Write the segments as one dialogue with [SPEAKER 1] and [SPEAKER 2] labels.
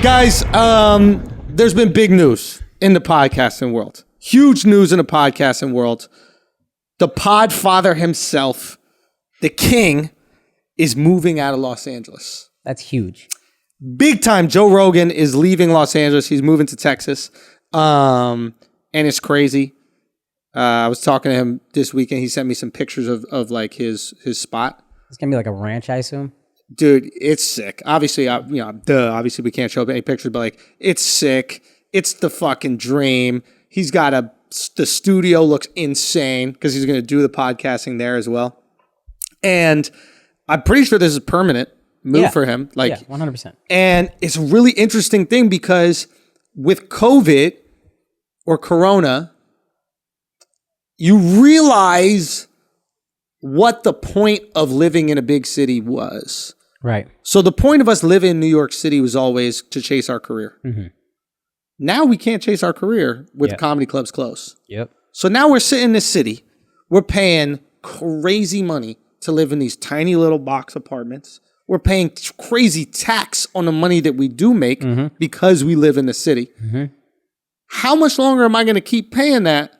[SPEAKER 1] Guys, there's been big news in the podcasting world. Huge news in the podcasting world. The podfather himself, the king, is moving out of Los Angeles.
[SPEAKER 2] That's huge.
[SPEAKER 1] Big time. Joe Rogan is leaving Los Angeles. He's moving to Texas. And it's crazy. I was talking to him this weekend. He sent me some pictures of like his spot.
[SPEAKER 2] It's going to be like a ranch, I assume.
[SPEAKER 1] Dude, it's sick. Obviously, obviously we can't show up any pictures, but like, it's sick. It's the fucking dream. He's got the studio looks insane because he's going to do the podcasting there as well. And I'm pretty sure this is a permanent move for him. Like,
[SPEAKER 2] yeah, 100%.
[SPEAKER 1] And it's a really interesting thing because with COVID or Corona, you realize what the point of living in a big city was.
[SPEAKER 2] Right.
[SPEAKER 1] So the point of us living in New York City was always to chase our career. Mm-hmm. Now we can't chase our career with comedy clubs closed.
[SPEAKER 2] Yep.
[SPEAKER 1] So now we're sitting in this city. We're paying crazy money to live in these tiny little box apartments. We're paying crazy tax on the money that we do make because we live in the city. Mm-hmm. How much longer am I going to keep paying that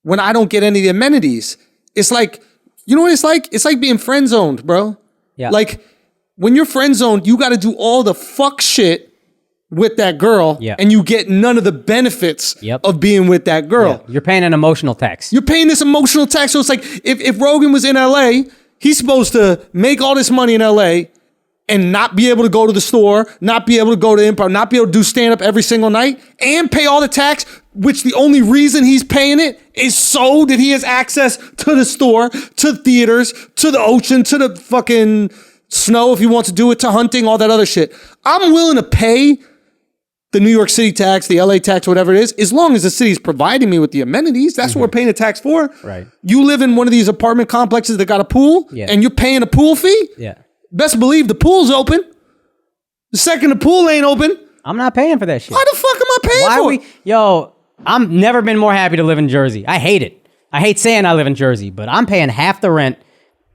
[SPEAKER 1] when I don't get any of the amenities? It's like, you know what it's like? It's like being friend zoned, bro.
[SPEAKER 2] Yeah.
[SPEAKER 1] Like when you're friend zoned, you got to do all the fuck shit with that girl and you get none of the benefits of being with that girl.
[SPEAKER 2] Yeah. You're paying an emotional tax.
[SPEAKER 1] You're paying this emotional tax. So it's like if Rogan was in LA, he's supposed to make all this money in LA and not be able to go to the store, not be able to go to improv, not be able to do stand-up every single night, and pay all the tax, which the only reason he's paying it is so that he has access to the store, to theaters, to the ocean, to the fucking snow if he wants to do it, to hunting, all that other shit. I'm willing to pay the New York City tax, the LA tax, whatever it is, as long as the city's providing me with the amenities. That's what we're paying the tax for.
[SPEAKER 2] Right.
[SPEAKER 1] You live in one of these apartment complexes that got a pool, and you're paying a pool fee?
[SPEAKER 2] Yeah.
[SPEAKER 1] Best believe the pool's open. The second the pool ain't open,
[SPEAKER 2] I'm not paying for that shit.
[SPEAKER 1] why the fuck am I paying for it?
[SPEAKER 2] I'm never been more happy to live in Jersey. I hate it. I hate saying I live in Jersey, but I'm paying half the rent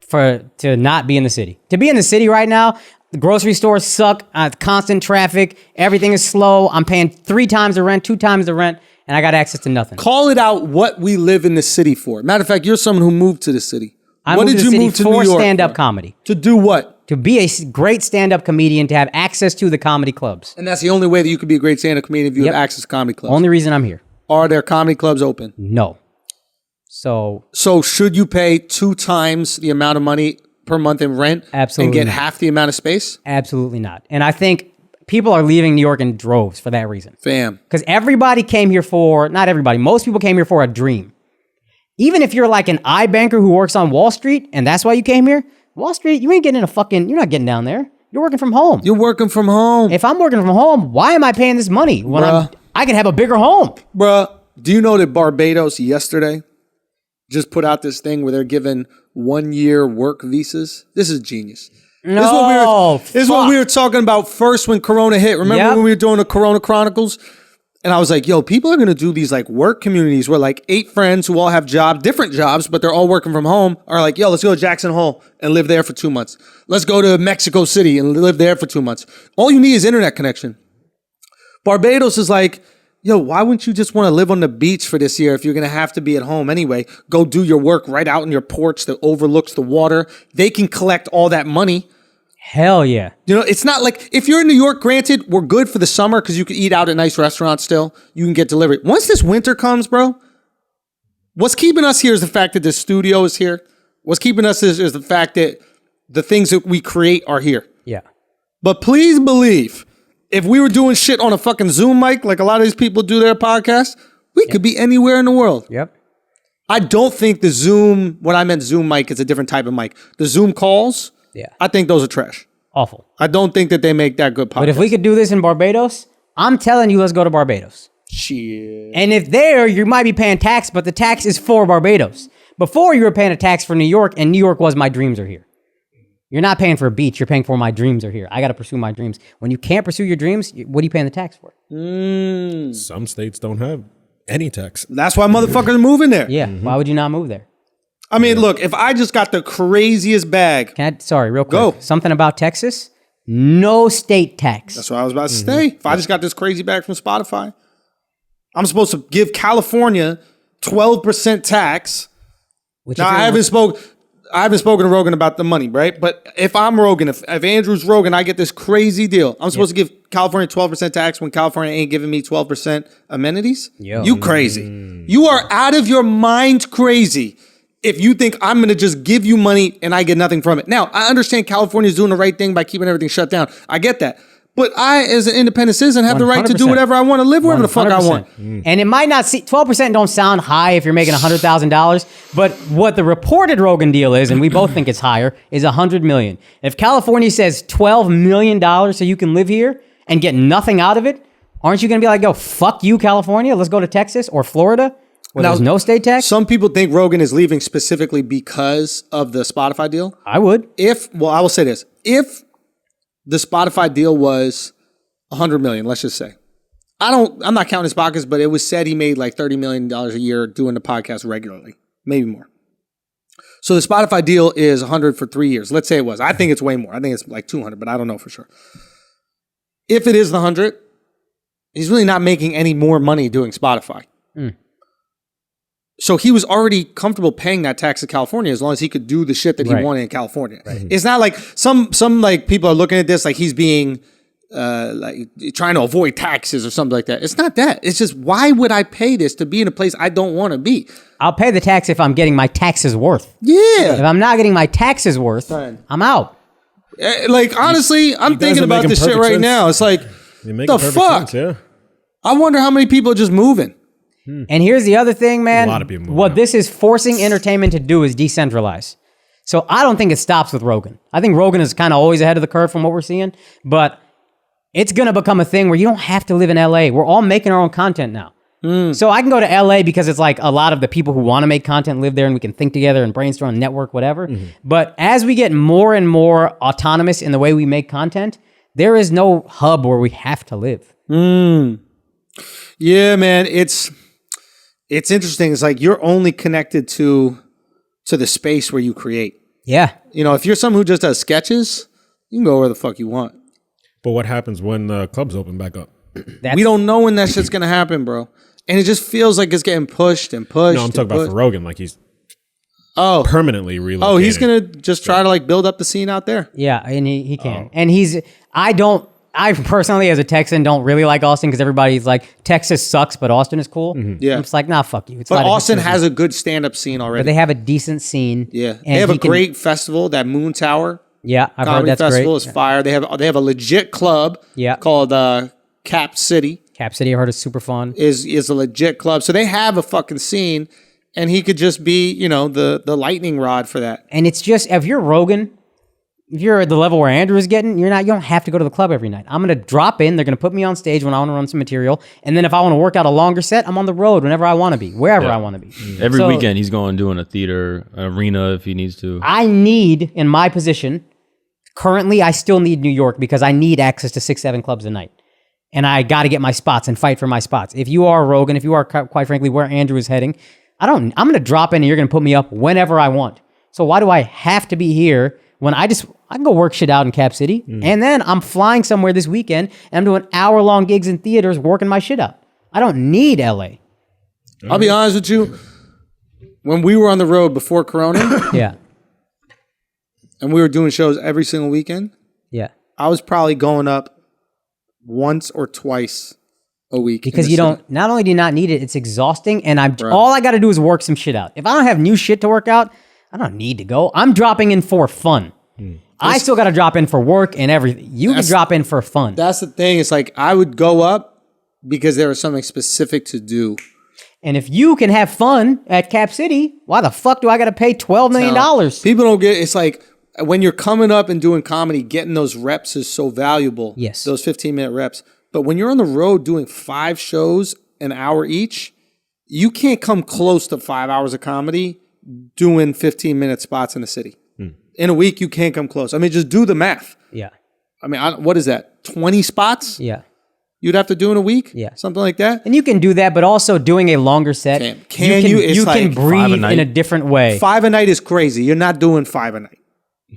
[SPEAKER 2] to not be in the city. To be in the city right now, the grocery stores suck, constant traffic, everything is slow. I'm paying 3 times the rent, 2 times the rent, and I got access to nothing.
[SPEAKER 1] Call it out what we live in the city for. Matter of fact, you're someone who moved to the city.
[SPEAKER 2] What did you move to New York for? Stand-up comedy.
[SPEAKER 1] To do what?
[SPEAKER 2] To be a great stand-up comedian, to have access to the comedy clubs.
[SPEAKER 1] And that's the only way that you could be a great stand-up comedian if you have access to comedy clubs.
[SPEAKER 2] Only reason I'm here.
[SPEAKER 1] Are there comedy clubs open?
[SPEAKER 2] No. So
[SPEAKER 1] should you pay 2 times the amount of money per month in rent
[SPEAKER 2] absolutely
[SPEAKER 1] and get half the amount of space?
[SPEAKER 2] Absolutely not. And I think people are leaving New York in droves for that reason.
[SPEAKER 1] Fam.
[SPEAKER 2] Because everybody came here for, not everybody, most people came here for a dream. Even if you're like an iBanker who works on Wall Street and that's why you came here, Wall Street, you ain't getting you're not getting down there. You're working from home.
[SPEAKER 1] You're working from home.
[SPEAKER 2] If I'm working from home, why am I paying this money when I can have a bigger home?
[SPEAKER 1] Bruh, do you know that Barbados yesterday just put out this thing where they're giving 1-year work visas? This is genius. This is what we were talking about first when Corona hit. Remember when we were doing the Corona Chronicles? And I was like, yo, people are going to do these like work communities where like 8 friends who all have different jobs, but they're all working from home are like, yo, let's go to Jackson Hole and live there for 2 months. Let's go to Mexico City and live there for 2 months. All you need is internet connection. Barbados is like, yo, why wouldn't you just want to live on the beach for this year if you're going to have to be at home anyway? Go do your work right out on your porch that overlooks the water. They can collect all that money.
[SPEAKER 2] Hell yeah.
[SPEAKER 1] You know, it's not like, if you're in New York, granted, we're good for the summer because you can eat out at nice restaurants still. You can get delivery. Once this winter comes, bro, what's keeping us here is the fact that the studio is here. What's keeping us is the fact that the things that we create are here.
[SPEAKER 2] Yeah.
[SPEAKER 1] But please believe, if we were doing shit on a fucking Zoom mic, like a lot of these people do their podcasts, we could be anywhere in the world.
[SPEAKER 2] Yep.
[SPEAKER 1] I don't think the Zoom, what I meant Zoom mic is a different type of mic. The Zoom calls, I think those are trash.
[SPEAKER 2] Awful.
[SPEAKER 1] I don't think that they make that good podcast.
[SPEAKER 2] But if we could do this in Barbados, I'm telling you, let's go to Barbados.
[SPEAKER 1] Shit.
[SPEAKER 2] And if there, you might be paying tax, but the tax is for Barbados. Before, you were paying a tax for New York, and New York was my dreams are here. You're not paying for a beach. You're paying for my dreams are here. I got to pursue my dreams. When you can't pursue your dreams, what are you paying the tax for?
[SPEAKER 3] Some states don't have any tax.
[SPEAKER 1] That's why motherfuckers are moving there.
[SPEAKER 2] Yeah. Why would you not move there?
[SPEAKER 1] I mean, look, if I just got the craziest bag.
[SPEAKER 2] Sorry, real quick.
[SPEAKER 1] Go.
[SPEAKER 2] Something about Texas. No state tax.
[SPEAKER 1] That's what I was about to say. If I just got this crazy bag from Spotify, I'm supposed to give California 12% tax.
[SPEAKER 2] Which
[SPEAKER 1] Now,
[SPEAKER 2] if
[SPEAKER 1] I
[SPEAKER 2] you're-
[SPEAKER 1] haven't spoken to Rogan about the money, right? But if I'm Rogan, if Andrew's Rogan, I get this crazy deal. I'm supposed to give California 12% tax when California ain't giving me 12% amenities?
[SPEAKER 2] Yo.
[SPEAKER 1] You crazy. You are out of your mind crazy if you think I'm going to just give you money and I get nothing from it. Now, I understand California's doing the right thing by keeping everything shut down. I get that. But I, as an independent citizen, have the right to do
[SPEAKER 2] 100%.
[SPEAKER 1] whatever I want to live wherever the fuck I
[SPEAKER 2] 100%.
[SPEAKER 1] want.
[SPEAKER 2] And it might not see 12% don't sound high if you're making $100,000, but what the reported Rogan deal is, and we both think it's higher, is $100 million. If California says $12 million so you can live here and get nothing out of it, aren't you going to be like, yo, fuck you, California, let's go to Texas or Florida where there's no state tax?
[SPEAKER 1] Some people think Rogan is leaving specifically because of the Spotify deal.
[SPEAKER 2] I would.
[SPEAKER 1] I will say this. If the Spotify deal was $100 million, let's just say. I'm not counting his pockets, but it was said he made like $30 million a year doing the podcast regularly, maybe more. So the Spotify deal is 100 for 3 years. Let's say it was. I think it's way more. I think it's like 200, but I don't know for sure. If it is the 100, he's really not making any more money doing Spotify. So he was already comfortable paying that tax to California as long as he could do the shit that he wanted in California. Right. It's not like some like people are looking at this like he's being like trying to avoid taxes or something like that. It's not that. It's just, why would I pay this to be in a place I don't want to be?
[SPEAKER 2] I'll pay the tax if I'm getting my taxes worth.
[SPEAKER 1] Yeah.
[SPEAKER 2] If I'm not getting my taxes worth, I'm out.
[SPEAKER 1] Like, honestly, I'm thinking about this shit right now. It's like, the fuck?
[SPEAKER 3] Sense, yeah.
[SPEAKER 1] I wonder how many people are just moving.
[SPEAKER 2] And here's the other thing, man.
[SPEAKER 3] A lot of people moving
[SPEAKER 2] what
[SPEAKER 3] out.
[SPEAKER 2] this is forcing entertainment to do is decentralize. So I don't think it stops with Rogan. I think Rogan is kind of always ahead of the curve from what we're seeing, but it's going to become a thing where you don't have to live in LA. We're all making our own content now. So I can go to LA because it's like a lot of the people who want to make content live there and we can think together and brainstorm, network, whatever. But as we get more and more autonomous in the way we make content, there is no hub where we have to live.
[SPEAKER 1] Yeah, man, it's interesting. It's like you're only connected to the space where you create.
[SPEAKER 2] Yeah.
[SPEAKER 1] You know, if you're someone who just does sketches, you can go where the fuck you want.
[SPEAKER 3] But what happens when the clubs open back up?
[SPEAKER 1] We don't know when that shit's gonna happen, bro. And it just feels like it's getting pushed and pushed.
[SPEAKER 3] No, I'm talking about for Rogan, like he's permanently relocated.
[SPEAKER 1] Oh, he's gonna just try to like build up the scene out there.
[SPEAKER 2] Yeah, and he can. And I personally, as a Texan, don't really like Austin because everybody's like, Texas sucks, but Austin is cool.
[SPEAKER 1] Yeah.
[SPEAKER 2] I'm just like, nah, fuck you. It's
[SPEAKER 1] But Austin has a good stand-up scene already.
[SPEAKER 2] But they have a decent scene.
[SPEAKER 1] Yeah.
[SPEAKER 2] And
[SPEAKER 1] They have
[SPEAKER 2] he
[SPEAKER 1] a great festival, that Moon Tower
[SPEAKER 2] Yeah, I've heard
[SPEAKER 1] Comedy
[SPEAKER 2] that's
[SPEAKER 1] Festival
[SPEAKER 2] great.
[SPEAKER 1] is fire. They have a legit club called Cap City.
[SPEAKER 2] Cap City, I heard is super fun.
[SPEAKER 1] Is a legit club. So they have a fucking scene, and he could just be, you know, the lightning rod for that.
[SPEAKER 2] And it's just, if you're Rogan, if you're at the level where Andrew is getting, you don't have to go to the club every night. I'm going to drop in. They're going to put me on stage when I want to run some material. And then if I want to work out a longer set, I'm on the road whenever I want to be, wherever I want to be.
[SPEAKER 4] Every weekend he's going doing a theater, an arena if he needs to.
[SPEAKER 2] I need, in my position, currently I still need New York because I need access to 6-7 clubs a night. And I got to get my spots and fight for my spots. If you are Rogan, if you are quite frankly where Andrew is heading, I'm going to drop in and you're going to put me up whenever I want. So why do I have to be here when I can go work shit out in Cap City, and then I'm flying somewhere this weekend, and I'm doing hour-long gigs in theaters working my shit out. I don't need LA.
[SPEAKER 1] I'll be honest with you. When we were on the road before Corona,
[SPEAKER 2] Yeah.
[SPEAKER 1] and we were doing shows every single weekend,
[SPEAKER 2] Yeah.
[SPEAKER 1] I was probably going up once or twice a week.
[SPEAKER 2] Because you don't, not only do you not need it, it's exhausting, and all I got to do is work some shit out. If I don't have new shit to work out, I don't need to go. I'm dropping in for fun. I still got to drop in for work and everything. You can drop in for fun.
[SPEAKER 1] That's the thing. It's like I would go up because there was something specific to do.
[SPEAKER 2] And if you can have fun at Cap City, why the fuck do I got to pay $12 million?
[SPEAKER 1] People don't get it's like when you're coming up and doing comedy, getting those reps is so valuable.
[SPEAKER 2] Yes.
[SPEAKER 1] Those 15-minute reps. But when you're on the road doing 5 shows an hour each, you can't come close to 5 hours of comedy doing 15-minute spots in the city. In a week, you can't come close. I mean, just do the math.
[SPEAKER 2] Yeah.
[SPEAKER 1] I mean, what is that? 20 spots?
[SPEAKER 2] Yeah.
[SPEAKER 1] You'd have to do in a week?
[SPEAKER 2] Yeah.
[SPEAKER 1] Something like that?
[SPEAKER 2] And you can do that, but also doing a longer set.
[SPEAKER 1] You can
[SPEAKER 2] you can
[SPEAKER 1] like
[SPEAKER 2] breathe in a different way.
[SPEAKER 1] 5 a night is crazy. You're not doing 5 a night.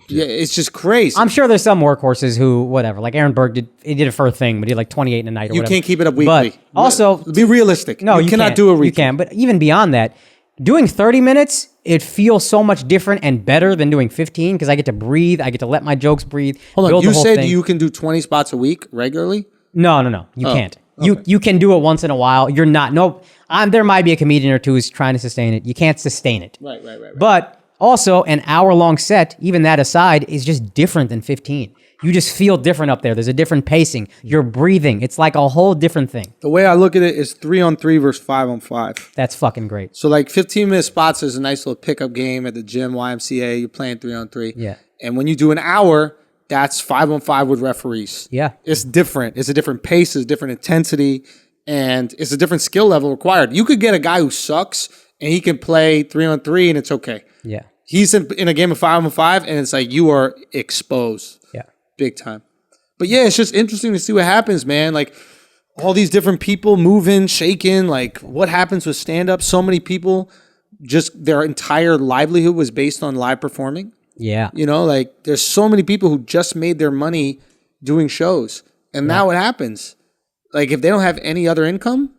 [SPEAKER 1] Yeah, it's just crazy.
[SPEAKER 2] I'm sure there's some workhorses who, whatever, like Aaron Berg did it for a thing, but he had like 28 in a night or
[SPEAKER 1] you
[SPEAKER 2] whatever.
[SPEAKER 1] can't keep it up weekly.
[SPEAKER 2] But also,
[SPEAKER 1] be realistic.
[SPEAKER 2] No, you
[SPEAKER 1] cannot
[SPEAKER 2] can't.
[SPEAKER 1] do it weekly.
[SPEAKER 2] You can, but even beyond that, doing 30 minutes, it feels so much different and better than doing 15 because I get to breathe. I get to let my jokes breathe.
[SPEAKER 1] Hold on, you said
[SPEAKER 2] thing.
[SPEAKER 1] you can do 20 spots a week regularly?
[SPEAKER 2] No. You can't. Okay. You can do it once in a while. You're not. There might be a comedian or two who's trying to sustain it. You can't sustain it.
[SPEAKER 1] Right.
[SPEAKER 2] But also, an hour-long set, even that aside, is just different than 15. You just feel different up there. There's a different pacing. You're breathing. It's like a whole different thing.
[SPEAKER 1] The way I look at it is 3-on-3 versus 5-on-5.
[SPEAKER 2] That's fucking great.
[SPEAKER 1] So like 15-minute spots is a nice little pickup game at the gym, YMCA. You're playing 3-on-3.
[SPEAKER 2] Yeah.
[SPEAKER 1] And when you do an hour, that's 5-on-5 with referees.
[SPEAKER 2] Yeah.
[SPEAKER 1] It's different. It's a different pace. It's a different intensity. And it's a different skill level required. You could get a guy who sucks and he can play 3-on-3 and it's okay.
[SPEAKER 2] Yeah.
[SPEAKER 1] He's in a game of 5-on-5 and it's like you are exposed.
[SPEAKER 2] Yeah.
[SPEAKER 1] Big time. But yeah, it's just interesting to see what happens, man. Like all these different people moving, shaking, like what happens with stand-up. So many people, just their entire livelihood was based on live performing.
[SPEAKER 2] Yeah.
[SPEAKER 1] You know, like there's so many people who just made their money doing shows. And now what happens? Like if they don't have any other income,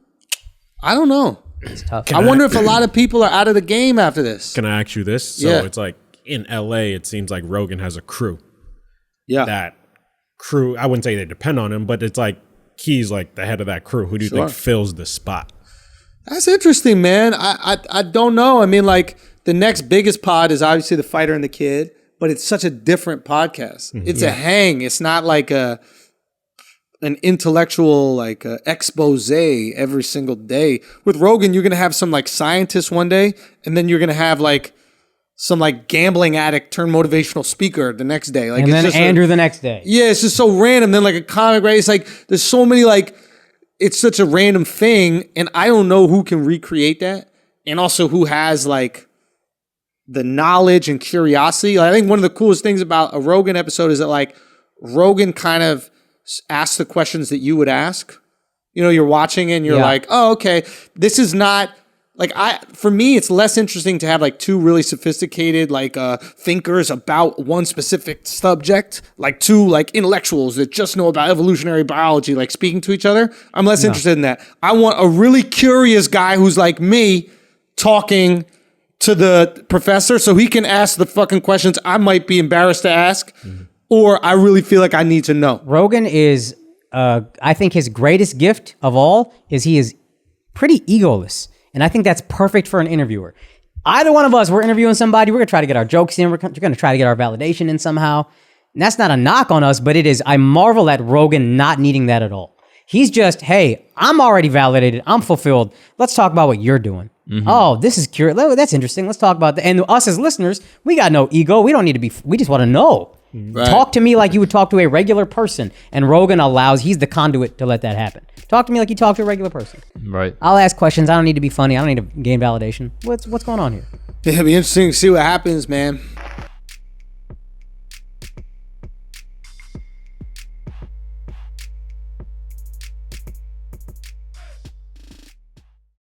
[SPEAKER 1] I don't know.
[SPEAKER 2] It's tough.
[SPEAKER 1] I wonder if a lot of people are out of the game after this.
[SPEAKER 3] Can I ask you this? So it's like in LA, it seems like Rogan has a crew.
[SPEAKER 1] Yeah.
[SPEAKER 3] That crew, I wouldn't say they depend on him, but it's like he's like the head of that crew. Who do you think fills the spot?
[SPEAKER 1] That's interesting, man. I don't know. I mean, like the next biggest pod is obviously The Fighter and the Kid, but it's such a different podcast. It's a hang. It's not like an intellectual like expose every single day. With Rogan, you're gonna have some like scientist one day, and then you're gonna have like some like gambling addict turned motivational speaker the next day. Like
[SPEAKER 2] and
[SPEAKER 1] it's
[SPEAKER 2] then
[SPEAKER 1] just
[SPEAKER 2] Andrew the next day.
[SPEAKER 1] Yeah, it's just so random. Then like a comic, right? It's like there's so many like it's such a random thing, and I don't know who can recreate that, and also who has like the knowledge and curiosity. Like, I think one of the coolest things about a Rogan episode is that like Rogan kind of asks the questions that you would ask. You know, you're watching and you're like, oh, okay, this is not like for me, it's less interesting to have like two really sophisticated like thinkers about one specific subject, like two like intellectuals that just know about evolutionary biology, like speaking to each other. I'm less interested in that. I want a really curious guy who's like me talking to the professor so he can ask the fucking questions I might be embarrassed to ask. Or I really feel like I need to know.
[SPEAKER 2] Rogan is, I think his greatest gift of all is he is pretty egoless. And I think that's perfect for an interviewer. Either one of us, we're interviewing somebody, we're going to try to get our jokes in, we're going to try to get our validation in somehow. And that's not a knock on us, but it is, I marvel at Rogan not needing that at all. He's just, hey, I'm already validated, I'm fulfilled. Let's talk about what you're doing. Oh, this is curious. That's interesting. Let's talk about that. And us as listeners, we got no ego. We don't need to be, we just want to know. Right. Talk to me like you would talk to a regular person. And Rogan he's the conduit to let that happen. Talk to me like you talk to a regular person.
[SPEAKER 4] Right.
[SPEAKER 2] I'll ask questions. I don't need to be funny. I don't need to gain validation. What's going on here?
[SPEAKER 1] It'll be interesting to see what happens, man.